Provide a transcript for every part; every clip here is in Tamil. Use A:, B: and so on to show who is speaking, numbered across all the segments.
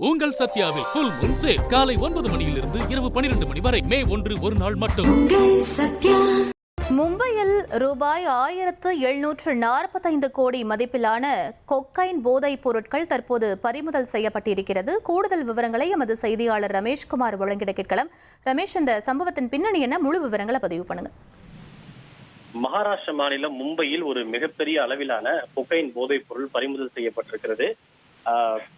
A: உங்கள் சத்யாவில் ஃபுல் மூன் சேல் காலை 9 மணியிலிருந்து இரவு 12 மணி வரை மே 1 ஒரு நாள் மட்டும்.
B: மும்பையில் ரூபாய் 1745 கோடி மதிப்பிலான கொக்கைன் போதைப் பொருட்கள் தற்போது பறிமுதல் செய்யப்பட்டிருக்கிறது. கூடுதல் விவரங்களை எமது செய்தியாளர் ரமேஷ்குமார் வழங்கிட கேட்கலாம். ரமேஷ், இந்த சம்பவத்தின் பின்னணி என்ன, முழு விவரங்களை பதிவு பண்ணுங்க.
C: மகாராஷ்டிர மாநிலம் மும்பையில் ஒரு மிகப்பெரிய அளவிலான கொக்கைன் போதைப் பொருள் பறிமுதல் செய்யப்பட்டிருக்கிறது.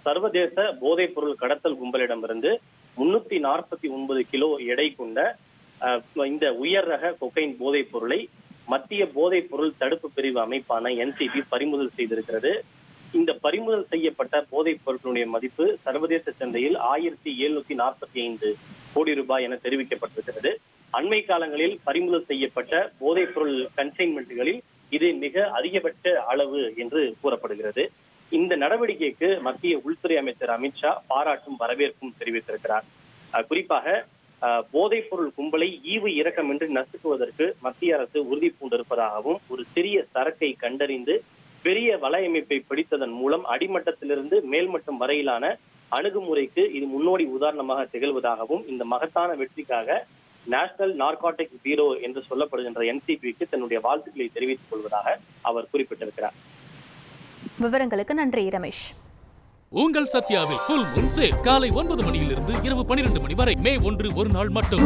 C: சர்வதேச போதைப் பொருள் கடத்தல் கும்பலிடமிருந்து 349 கிலோ எடை கொண்ட இந்த உயர் ரக கொக்கைன் போதைப் பொருளை மத்திய போதைப் பொருள் தடுப்பு பிரிவு அமைப்பான NCB பறிமுதல் செய்திருக்கிறது. இந்த பறிமுதல் செய்யப்பட்ட போதைப் பொருட்களுடைய மதிப்பு சர்வதேச சந்தையில் 1745 கோடி ரூபாய் என தெரிவிக்கப்பட்டிருக்கிறது. அண்மை காலங்களில் பறிமுதல் செய்யப்பட்ட போதைப் பொருள் கன்சைன்மெண்ட்டுகளில் இது மிக அதிகபட்ச அளவு என்று கூறப்படுகிறது. இந்த நடவடிக்கைக்கு மத்திய உள்துறை அமைச்சர் அமித்ஷா பாராட்டும் வரவேற்பும் தெரிவித்திருக்கிறார். குறிப்பாக போதைப் பொருள் கும்பலை ஈவு இரக்கமின்றி நசுக்குவதற்கு மத்திய அரசு உறுதி பூண்டிருப்பதாகவும், ஒரு சிறிய சரக்கை கண்டறிந்து பெரிய வலையமைப்பை பிடித்ததன் மூலம் அடிமட்டத்திலிருந்து மேல்மட்டம் வரையிலான அணுகுமுறைக்கு இது முன்னோடி உதாரணமாக திகழ்வதாகவும், இந்த மகத்தான வெற்றிக்காக நேஷனல் நார்காட்டிக்ஸ் பியூரோ என்று சொல்லப்படுகின்ற NCBக்கு தன்னுடைய வாழ்த்துக்களை தெரிவித்துக் கொள்வதாக அவர் குறிப்பிட்டிருக்கிறார்.
B: விவரங்களுக்கு நன்றி ரமேஷ்.
A: உங்கள் சத்யாவில் ஃபுல் மூன் சேல் காலை 9 மணியிலிருந்து இரவு 12 மணி வரை மே 1 ஒரு நாள் மட்டும்.